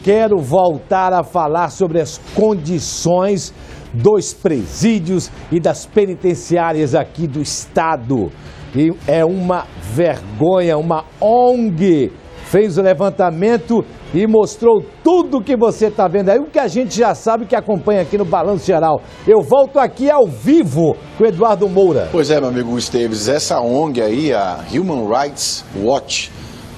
quero voltar a falar sobre as condições dos presídios e das penitenciárias aqui do estado. E é uma vergonha, uma ONG fez o levantamento e mostrou tudo que você está vendo aí, o que a gente já sabe que acompanha aqui no Balanço Geral. Eu volto aqui ao vivo com o Eduardo Moura. Pois é, meu amigo Esteves, essa ONG aí, a Human Rights Watch,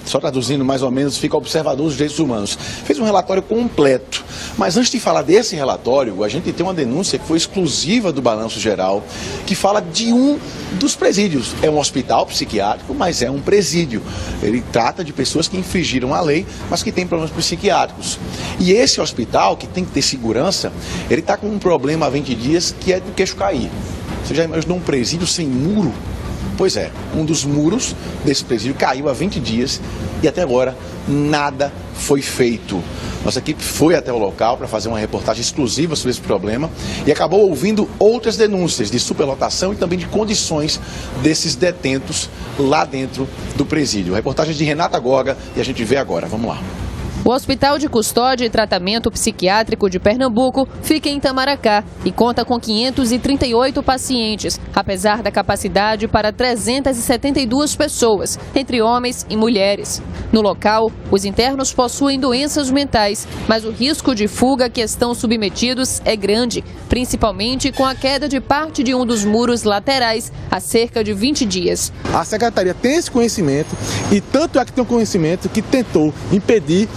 só traduzindo mais ou menos, fica observador dos direitos humanos, fez um relatório completo. Mas antes de falar desse relatório, a gente tem uma denúncia que foi exclusiva do Balanço Geral, que fala de um dos presídios. É um hospital psiquiátrico, mas é um presídio. Ele trata de pessoas que infringiram a lei, mas que têm problemas psiquiátricos. E esse hospital, que tem que ter segurança, ele está com um problema há 20 dias, que é do queixo cair. Você já imaginou um presídio sem muro? Pois é, um dos muros desse presídio caiu há 20 dias e até agora nada foi feito. Nossa equipe foi até o local para fazer uma reportagem exclusiva sobre esse problema e acabou ouvindo outras denúncias de superlotação e também de condições desses detentos lá dentro do presídio. Reportagem de Renata Gorga e a gente vê agora. Vamos lá. O Hospital de Custódia e Tratamento Psiquiátrico de Pernambuco fica em Itamaracá e conta com 538 pacientes, apesar da capacidade para 372 pessoas, entre homens e mulheres. No local, os internos possuem doenças mentais, mas o risco de fuga a que estão submetidos é grande, principalmente com a queda de parte de um dos muros laterais há cerca de 20 dias. A Secretaria tem esse conhecimento e tanto é que tem um conhecimento que tentou impedir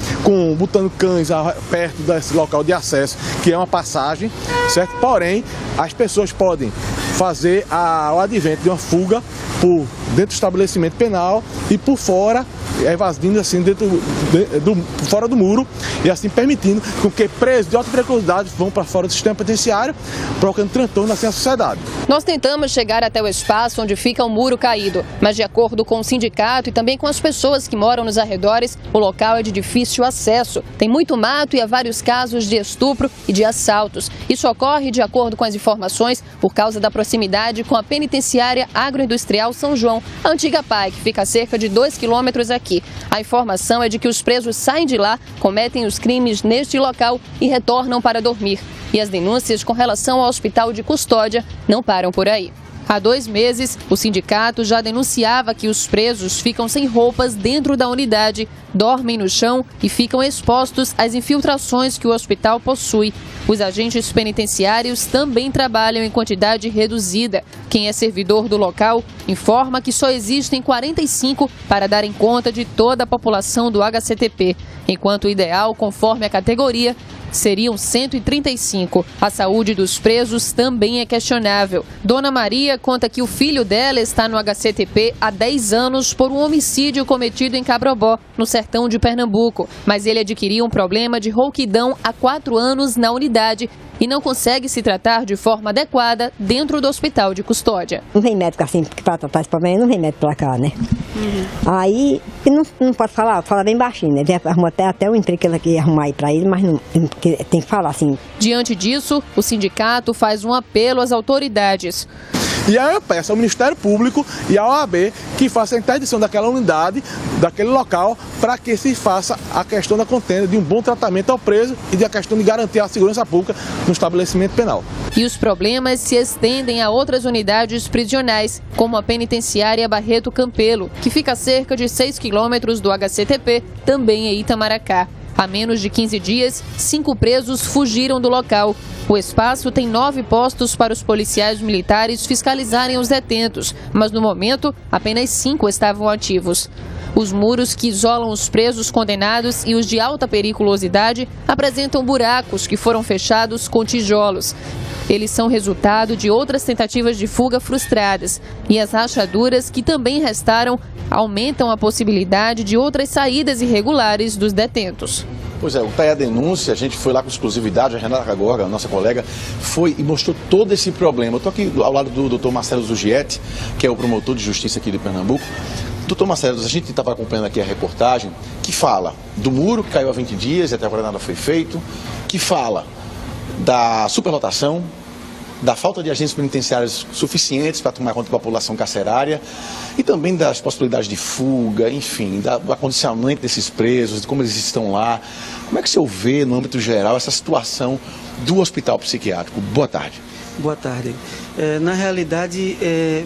botando cães perto desse local de acesso, que é uma passagem, certo? Porém, as pessoas podem fazer o advento de uma fuga por dentro do estabelecimento penal e por fora, evadindo assim fora do muro e assim permitindo que presos de alta periculosidade vão para fora do sistema penitenciário, provocando transtorno assim à sociedade. Nós tentamos chegar até o espaço onde fica o muro caído, mas de acordo com o sindicato e também com as pessoas que moram nos arredores, o local é de difícil acesso. Tem muito mato e há vários casos de estupro e de assaltos. Isso ocorre, de acordo com as informações, por causa da proximidade com a penitenciária agroindustrial São João, a antiga PAI, que fica a cerca de 2 quilômetros aqui. A informação é de que os presos saem de lá, cometem os crimes neste local e retornam para dormir. E as denúncias com relação ao Hospital de Custódia não param por aí. Há 2 meses, o sindicato já denunciava que os presos ficam sem roupas dentro da unidade, dormem no chão e ficam expostos às infiltrações que o hospital possui. Os agentes penitenciários também trabalham em quantidade reduzida. Quem é servidor do local informa que só existem 45 para darem conta de toda a população do HCTP, enquanto o ideal, conforme a categoria, seriam 135. A saúde dos presos também é questionável. Dona Maria conta que o filho dela está no HCTP há 10 anos por um homicídio cometido em Cabrobó, no sertão de Pernambuco. Mas ele adquiriu um problema de rouquidão há 4 anos na unidade e não consegue se tratar de forma adequada dentro do Hospital de Custódia. Não vem médico assim para tratar esse problema, não vem médico para cá, né? Aí, não pode falar, fala bem baixinho, né? Arrumou até o emprego que ela queria arrumar aí para ele, mas não, tem que falar assim. Diante disso, o sindicato faz um apelo às autoridades. E aí eu peço ao Ministério Público e à OAB que faça a interdição daquela unidade, daquele local, para que se faça a questão da contenda de um bom tratamento ao preso e da questão de garantir a segurança pública no estabelecimento penal. E os problemas se estendem a outras unidades prisionais, como a penitenciária Barreto Campelo, que fica a cerca de 6 quilômetros do HCTP, também em Itamaracá. Há menos de 15 dias, 5 presos fugiram do local. O espaço tem 9 postos para os policiais militares fiscalizarem os detentos, mas no momento apenas 5 estavam ativos. Os muros que isolam os presos condenados e os de alta periculosidade apresentam buracos que foram fechados com tijolos. Eles são resultado de outras tentativas de fuga frustradas e as rachaduras que também restaram aumentam a possibilidade de outras saídas irregulares dos detentos. Pois é, tá aí a denúncia, a gente foi lá com exclusividade, a Renata Gorga, a nossa colega, foi e mostrou todo esse problema. Eu estou aqui ao lado do Dr. Marcelo Zugietti, que é o promotor de justiça aqui de Pernambuco. Doutor Marcelo, a gente estava acompanhando aqui a reportagem que fala do muro que caiu há 20 dias e até agora nada foi feito, que fala da superlotação, da falta de agentes penitenciários suficientes para tomar conta da população carcerária e também das possibilidades de fuga, enfim, do acondicionamento desses presos, de como eles estão lá. Como é que o senhor vê, no âmbito geral, essa situação do hospital psiquiátrico? Boa tarde. Boa tarde. Na realidade,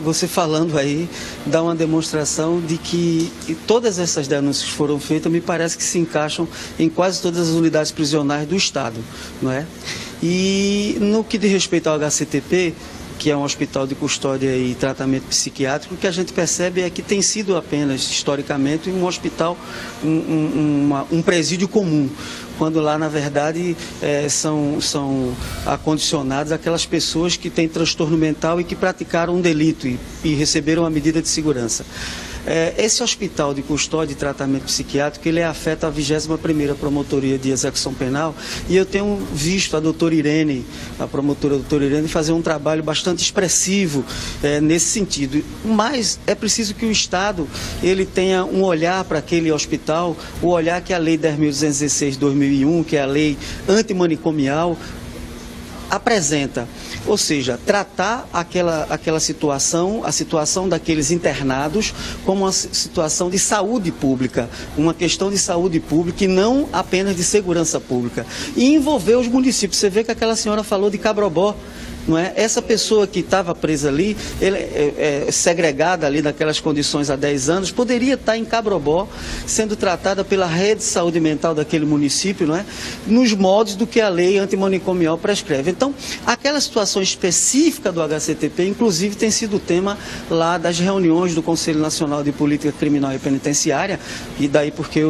você falando aí dá uma demonstração de que todas essas denúncias que foram feitas me parece que se encaixam em quase todas as unidades prisionais do Estado, não é? E no que diz respeito ao HCTP, que é um hospital de custódia e tratamento psiquiátrico, o que a gente percebe é que tem sido apenas, historicamente, um hospital, um presídio comum, quando lá, na verdade, são acondicionadas aquelas pessoas que têm transtorno mental e que praticaram um delito e receberam uma medida de segurança. Esse hospital de custódia e tratamento psiquiátrico, ele afeta a 21ª Promotoria de Execução Penal, e eu tenho visto a doutora Irene, a promotora doutora Irene, fazer um trabalho bastante expressivo nesse sentido. Mas é preciso que o Estado ele tenha um olhar para aquele hospital, o olhar que a Lei 10.216 de 2001, que é a lei antimanicomial, apresenta, ou seja, tratar aquela situação, a situação daqueles internados como uma situação de saúde pública, uma questão de saúde pública e não apenas de segurança pública. E envolver os municípios. Você vê que aquela senhora falou de Cabrobó, não é? Essa pessoa que estava presa ali, segregada ali naquelas condições há 10 anos, poderia estar em Cabrobó, sendo tratada pela rede de saúde mental daquele município, não é? Nos moldes do que a lei antimanicomial prescreve. Então, aquela situação específica do HCTP, inclusive, tem sido tema lá das reuniões do Conselho Nacional de Política Criminal e Penitenciária, e daí porque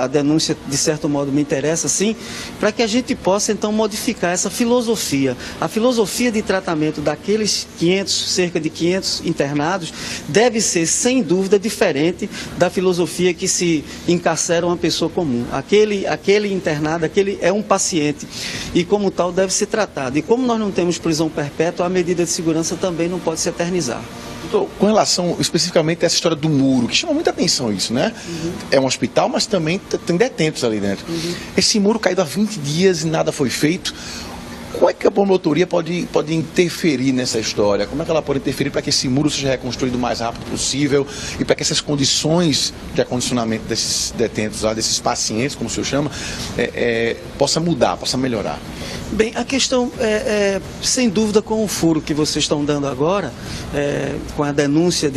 a denúncia, de certo modo, me interessa, sim, para que a gente possa, então, modificar essa filosofia. A filosofia de tratamento daqueles cerca de 500 internados, deve ser, sem dúvida, diferente da filosofia que se encarcera uma pessoa comum. Aquele internado, aquele é um paciente e, como tal, deve ser tratado. E como nós não temos prisão perpétua, a medida de segurança também não pode se eternizar. Doutor, com relação especificamente a essa história do muro, que chama muita atenção isso, né? Uhum. É um hospital, mas também tem detentos ali dentro. Uhum. Esse muro caiu há 20 dias e nada foi feito. Como é que a promotoria pode interferir nessa história? Como é que ela pode interferir para que esse muro seja reconstruído o mais rápido possível e para que essas condições de acondicionamento desses detentos, desses pacientes, como o senhor chama, possa mudar, possa melhorar? Bem, a questão sem dúvida, com o furo que vocês estão dando agora, com a denúncia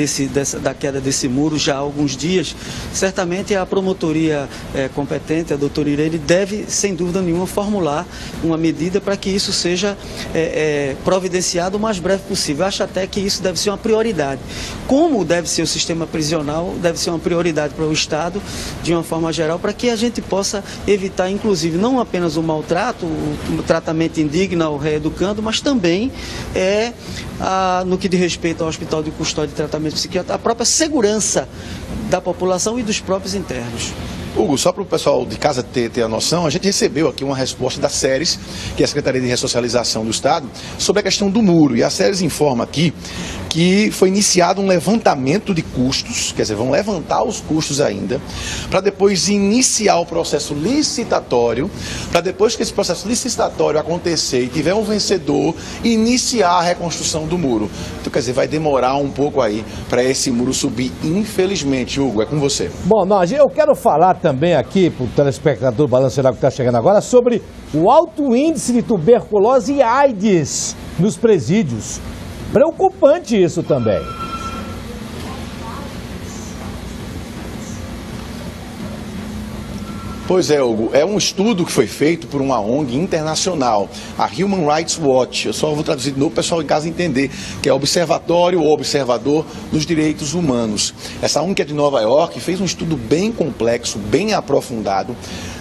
da queda desse muro já há alguns dias, certamente a promotoria competente, a doutora Irene, deve, sem dúvida nenhuma, formular uma medida para que isso seja providenciado o mais breve possível. Eu acho até que isso deve ser uma prioridade. Como deve ser o sistema prisional, deve ser uma prioridade para o Estado, de uma forma geral, para que a gente possa evitar, inclusive, não apenas o maltrato, o tratamento indigno ao reeducando, mas também no que diz respeito ao Hospital de Custódia e Tratamento Psiquiátrico, a própria segurança da população e dos próprios internos. Hugo, só para o pessoal de casa ter a noção, a gente recebeu aqui uma resposta da SERES, que é a Secretaria de Ressocialização do Estado, sobre a questão do muro. E a SERES informa aqui que foi iniciado um levantamento de custos, quer dizer, vão levantar os custos ainda, para depois iniciar o processo licitatório, para depois que esse processo licitatório acontecer e tiver um vencedor, iniciar a reconstrução do muro. Então, quer dizer, vai demorar um pouco aí para esse muro subir, infelizmente. Hugo, é com você. Bom, eu quero falar também aqui para o telespectador do Balanço Geral que está chegando agora sobre o alto índice de tuberculose e AIDS nos presídios. Preocupante isso também. Pois é, Hugo, é um estudo que foi feito por uma ONG internacional, a Human Rights Watch. Eu só vou traduzir de novo para o pessoal em casa entender, que é Observatório ou Observador dos Direitos Humanos. Essa ONG é de Nova York fez um estudo bem complexo, bem aprofundado,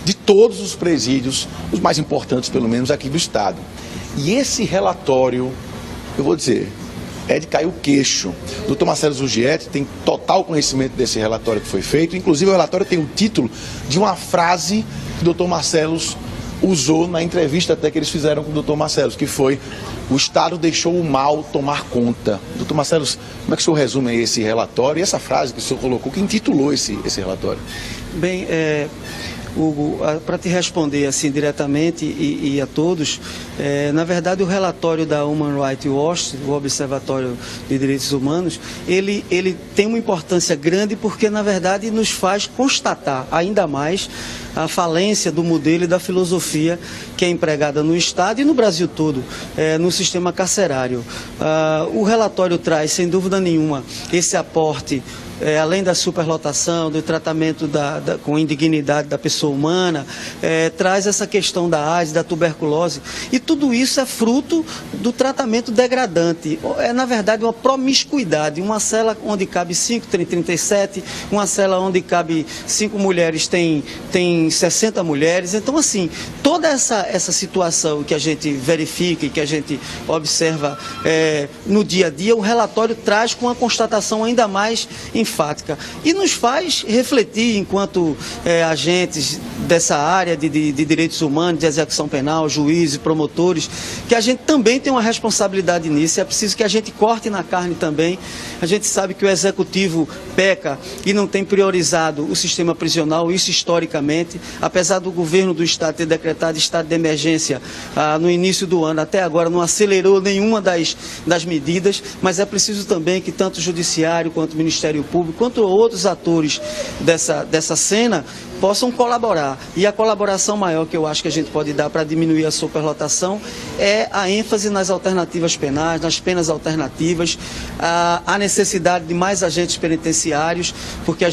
de todos os presídios, os mais importantes pelo menos aqui do estado. E esse relatório, eu vou dizer, é de cair o queixo. O Dr. Marcelo Zurgietti tem total conhecimento desse relatório que foi feito. Inclusive, o relatório tem o título de uma frase que o Dr. Marcelo usou na entrevista até que eles fizeram com o Dr. Marcelo, que foi: o Estado deixou o mal tomar conta. Dr. Marcelo, como é que o senhor resume esse relatório e essa frase que o senhor colocou, que intitulou esse relatório? Bem, Hugo, para te responder assim diretamente e a todos, na verdade o relatório da Human Rights Watch, o Observatório de Direitos Humanos, ele tem uma importância grande porque na verdade nos faz constatar ainda mais a falência do modelo e da filosofia que é empregada no Estado e no Brasil todo, no sistema carcerário. O relatório traz, sem dúvida nenhuma, esse aporte, além da superlotação, do tratamento com indignidade da pessoa humana, traz essa questão da AIDS, da tuberculose, e tudo isso é fruto do tratamento degradante. É, na verdade, uma promiscuidade. Uma cela onde cabe 5 tem 37, uma cela onde cabe 5 mulheres tem 60 mulheres. Então, assim, toda essa situação que a gente verifica e que a gente observa no dia a dia, o relatório traz com uma constatação ainda mais enfática e nos faz refletir enquanto agentes dessa área de direitos humanos, de execução penal, juízes, promotores, que a gente também tem uma responsabilidade nisso. É preciso que a gente corte na carne também. A gente sabe que o executivo peca e não tem priorizado o sistema prisional, isso historicamente, apesar do governo do Estado ter decretado estado de emergência no início do ano, até agora não acelerou nenhuma das medidas, mas é preciso também que tanto o Judiciário quanto o Ministério Público, quanto outros atores dessa cena, possam colaborar. E a colaboração maior que eu acho que a gente pode dar para diminuir a superlotação é a ênfase nas alternativas penais, nas penas alternativas, a necessidade de mais agentes penitenciários, porque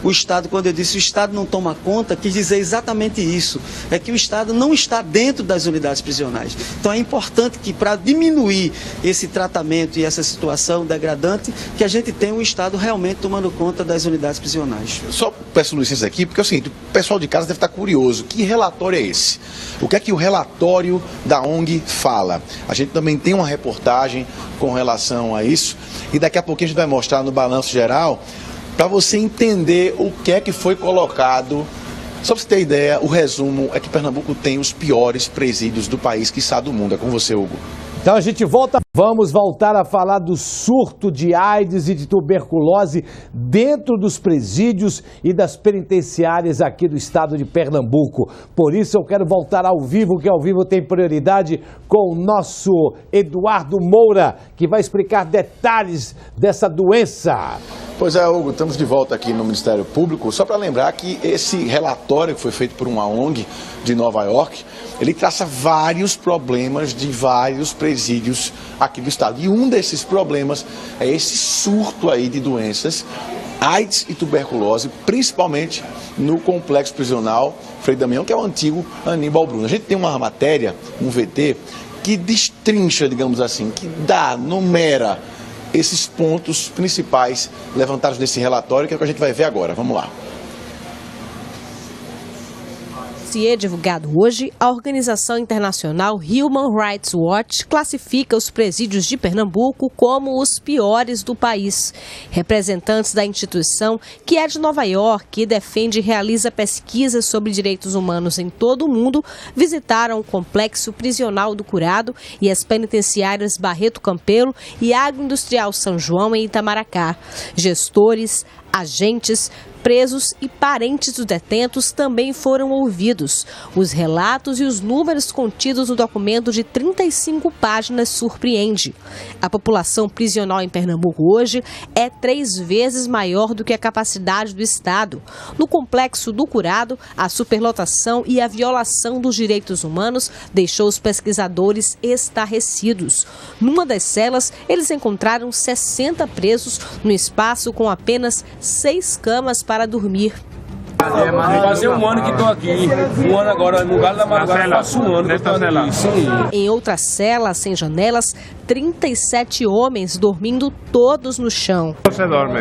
o Estado, quando eu disse o Estado não toma conta, quis dizer exatamente isso, é que o Estado não está dentro das unidades prisionais. Então é importante que, para diminuir esse tratamento e essa situação degradante, que a gente tenha o Estado realmente tomando conta das unidades prisionais. Só peço licença aqui, porque é o seguinte, o pessoal de casa deve estar curioso. Que relatório é esse? O que é que o relatório da ONG fala? A gente também tem uma reportagem com relação a isso e daqui a pouquinho a gente vai mostrar no balanço geral para você entender o que é que foi colocado. Só para você ter ideia, o resumo é que Pernambuco tem os piores presídios do país, quiçá do mundo. É com você, Hugo. Então a gente vamos voltar a falar do surto de AIDS e de tuberculose dentro dos presídios e das penitenciárias aqui do estado de Pernambuco. Por isso eu quero voltar ao vivo, que ao vivo tem prioridade, com o nosso Eduardo Moura, que vai explicar detalhes dessa doença. Pois é, Hugo, estamos de volta aqui no Ministério Público, só para lembrar que esse relatório que foi feito por uma ONG de Nova York, ele traça vários problemas de vários presídios aqui do estado. E um desses problemas é esse surto aí de doenças, AIDS e tuberculose, principalmente no complexo prisional Frei Damião, que é o antigo Aníbal Bruno. A gente tem uma matéria, um VT, que destrincha, digamos assim, que numera esses pontos principais levantados nesse relatório, que é o que a gente vai ver agora. Vamos lá. Divulgado hoje, a organização internacional Human Rights Watch classifica os presídios de Pernambuco como os piores do país. Representantes da instituição, que é de Nova York e defende e realiza pesquisas sobre direitos humanos em todo o mundo, visitaram o complexo prisional do Curado e as penitenciárias Barreto Campelo e Agroindustrial São João em Itamaracá. Gestores, agentes, presos e parentes dos detentos também foram ouvidos. Os relatos e os números contidos no documento de 35 páginas surpreende. A população prisional em Pernambuco hoje é 3 vezes maior do que a capacidade do Estado. No complexo do Curado, a superlotação e a violação dos direitos humanos deixou os pesquisadores estarrecidos. Numa das celas, eles encontraram 60 presos no espaço com apenas 6 camas para dormir. Fazer um ano que estou aqui, um ano agora, no Galo da Madrugada, faço um ano que estou aqui. Em outra cela, sem janelas, 37 homens dormindo todos no chão. Você dorme?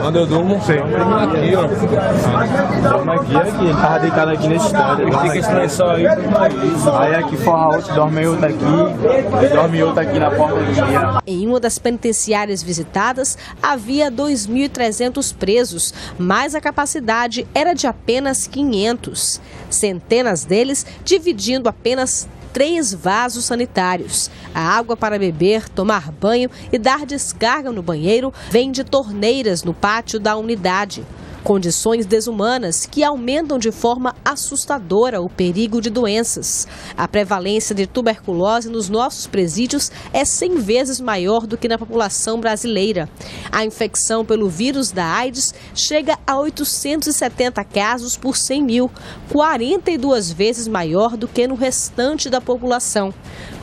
Quando eu durmo, sim. Aqui, ó. Dorme aqui, ele estava deitado aqui nesse estado. Fica esse lençol aí. Aí aqui fora outro, dorme outro aqui, dorme outro aqui na porta do dia. Em uma das penitenciárias visitadas, havia 2.300 presos, mas a capacidade era de apenas 500. Centenas deles dividindo apenas 3 vasos sanitários. A água para beber, tomar banho e dar descarga no banheiro vem de torneiras no pátio da unidade. Condições desumanas que aumentam de forma assustadora o perigo de doenças. A prevalência de tuberculose nos nossos presídios é 100 vezes maior do que na população brasileira. A infecção pelo vírus da AIDS chega a 870 casos por 100 mil, 42 vezes maior do que no restante da população.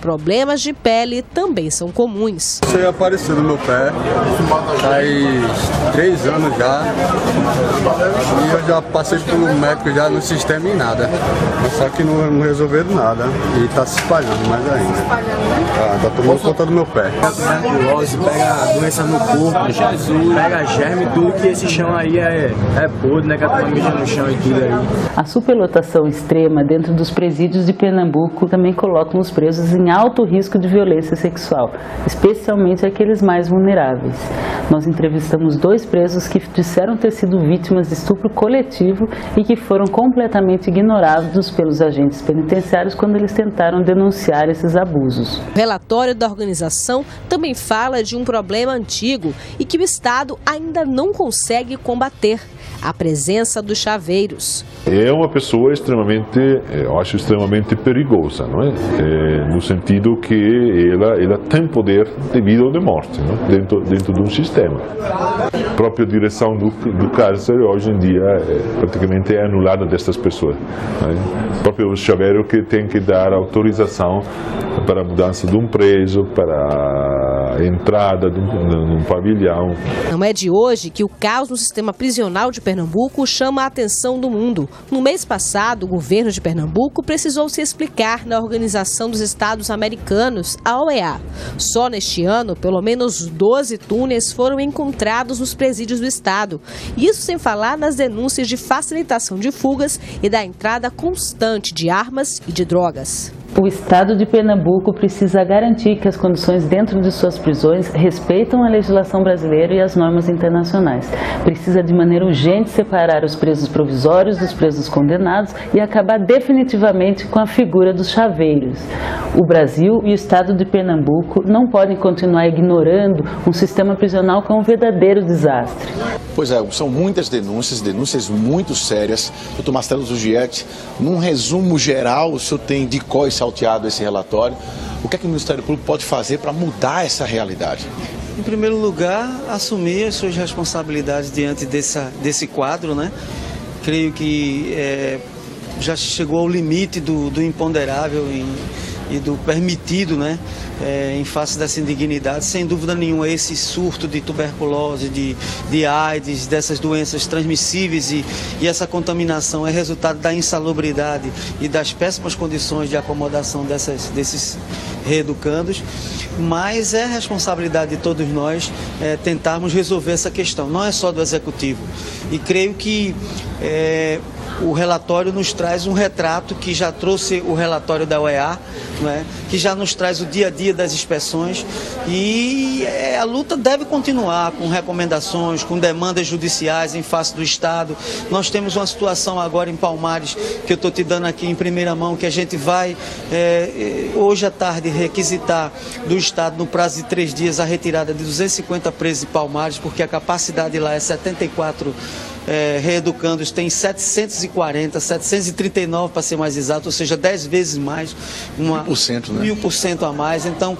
Problemas de pele também são comuns. Isso aí apareceu no meu pé faz 3 anos já. E eu já passei pelo médico já no sistema e nada. Só que não resolveram nada. E está se espalhando mais ainda. Tá tomando conta do meu pé. Pega tuberculose, pega doença no corpo, pega germe, tudo que esse chão aí é podre, né? Que a turma mija no chão e tudo aí. A superlotação extrema dentro dos presídios de Pernambuco também coloca os presos em alto risco de violência sexual, especialmente aqueles mais vulneráveis. Nós entrevistamos 2 presos que disseram ter sido vítimas de estupro coletivo e que foram completamente ignorados pelos agentes penitenciários quando eles tentaram denunciar esses abusos. O relatório da organização também fala de um problema antigo e que o Estado ainda não consegue combater: a presença dos chaveiros. É uma pessoa extremamente, eu acho extremamente perigosa, não é? No sentido que ela tem poder de vida ou de morte, não é? dentro de um sistema. A própria direção do cárcere hoje em dia praticamente é anulada destas pessoas. Não é? O próprio chaveiro que tem que dar autorização para a mudança de um preso, para a entrada de um pavilhão. Não é de hoje que o caos no sistema prisional de Pernambuco chama a atenção do mundo. No mês passado, o governo de Pernambuco precisou se explicar na Organização dos Estados Americanos, a OEA. Só neste ano, pelo menos 12 túneis foram encontrados nos presídios do estado. Isso sem falar nas denúncias de facilitação de fugas e da entrada constante de armas e de drogas. O Estado de Pernambuco precisa garantir que as condições dentro de suas prisões respeitam a legislação brasileira e as normas internacionais. Precisa de maneira urgente separar os presos provisórios dos presos condenados e acabar definitivamente com a figura dos chaveiros. O Brasil e o Estado de Pernambuco não podem continuar ignorando um sistema prisional que é um verdadeiro desastre. Pois é, são muitas denúncias muito sérias. Dr. Marcelo Zugietti, num resumo geral, o senhor tem de qual salteado esse relatório. O que é que o Ministério Público pode fazer para mudar essa realidade? Em primeiro lugar, assumir as suas responsabilidades diante desse quadro, né? Creio que já chegou ao limite do imponderável e do permitido, né? Em face dessa indignidade. Sem dúvida nenhuma, esse surto de tuberculose, de AIDS, dessas doenças transmissíveis e essa contaminação é resultado da insalubridade e das péssimas condições de acomodação desses reeducandos, mas é responsabilidade de todos nós tentarmos resolver essa questão, não é só do Executivo. E creio que o relatório nos traz um retrato que já trouxe o relatório da OEA, não é? Que já nos traz o dia a dia das inspeções e a luta deve continuar com recomendações, com demandas judiciais em face do Estado. Nós temos uma situação agora em Palmares, que eu estou te dando aqui em primeira mão, que a gente vai hoje à tarde requisitar do Estado, no prazo de 3 dias, a retirada de 250 presos de Palmares, porque a capacidade lá é 74 reeducandos, tem 739 para ser mais exato, ou seja, 10 vezes mais, 1%, né? 1% a mais. Então,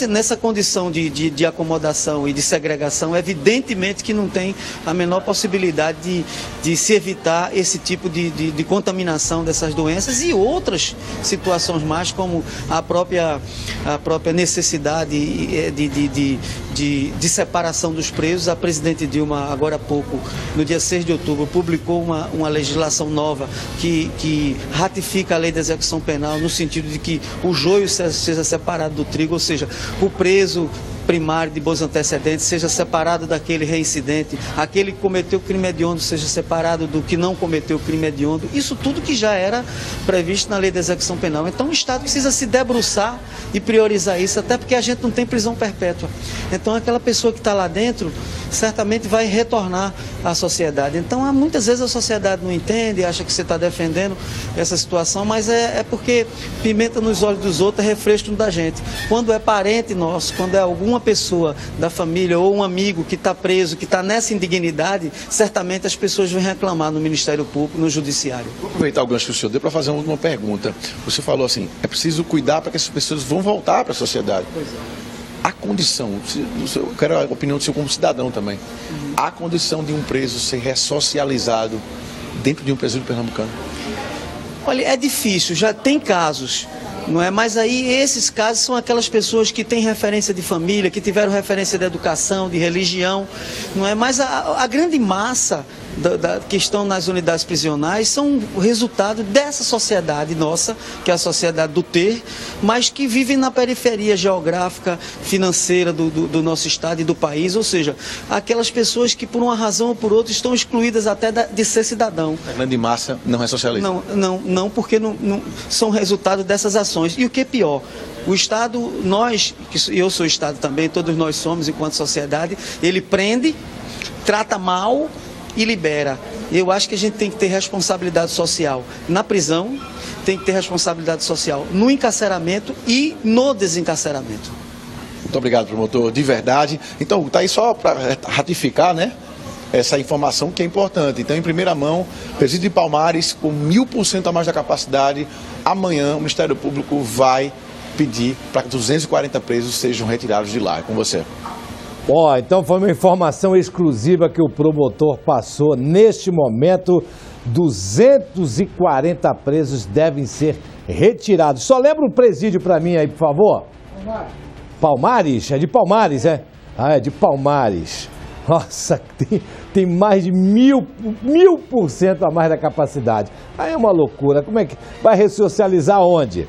nessa condição de acomodação e de segregação, evidentemente que não tem a menor possibilidade de se evitar esse tipo de contaminação dessas doenças e outras situações mais, como a própria necessidade de separação dos presos. A presidente Dilma, agora há pouco, no dia 6 de outubro, publicou uma legislação nova que ratifica a lei de execução penal no sentido de que o joio seja separado do trigo, ou seja, o preso primário de bons antecedentes seja separado daquele reincidente, aquele que cometeu crime hediondo seja separado do que não cometeu crime hediondo. Isso tudo que já era previsto na lei de execução penal. Então o Estado precisa se debruçar e priorizar isso, até porque a gente não tem prisão perpétua. Então aquela pessoa que está lá dentro certamente vai retornar à sociedade. Então muitas vezes a sociedade não entende, acha que você está defendendo essa situação, mas é porque pimenta nos olhos dos outros é refresco da gente. Quando é parente nosso, quando é alguma uma pessoa da família ou um amigo que está preso, que está nessa indignidade, certamente as pessoas vão reclamar no Ministério Público, no Judiciário. Vou aproveitar o gancho que o senhor deu para fazer uma última pergunta. Você falou assim, é preciso cuidar para que essas pessoas vão voltar para a sociedade. Pois é. A condição, eu quero a opinião do senhor como cidadão também, a condição de um preso ser ressocializado dentro de um presídio pernambucano? Olha, é difícil, já tem casos, não é? Mas aí esses casos são aquelas pessoas que têm referência de família, que tiveram referência de educação, de religião, não é? Mas a grande massa que estão nas unidades prisionais são o resultado dessa sociedade nossa, que é a sociedade do ter, mas que vivem na periferia geográfica, financeira do nosso estado e do país, ou seja, aquelas pessoas que por uma razão ou por outra estão excluídas até de ser cidadão. A grande massa não é socialista? Não, porque não são resultado dessas ações. E o que é pior, o Estado, nós, e eu sou Estado também, todos nós somos enquanto sociedade, ele prende, trata mal e libera. Eu acho que a gente tem que ter responsabilidade social na prisão, tem que ter responsabilidade social no encarceramento e no desencarceramento. Muito obrigado, promotor, de verdade. Então, está aí só para ratificar, né, essa informação que é importante. Então, em primeira mão, presídio de Palmares, com 1000% a mais da capacidade, amanhã o Ministério Público vai pedir para que 240 presos sejam retirados de lá. É com você. Então foi uma informação exclusiva que o promotor passou. Neste momento, 240 presos devem ser retirados. Só lembra o presídio para mim aí, por favor? Palmares? É de Palmares, é? Ah, é de Palmares. Nossa, tem mais de 1000% a mais da capacidade. Aí é uma loucura. Como é que vai ressocializar onde?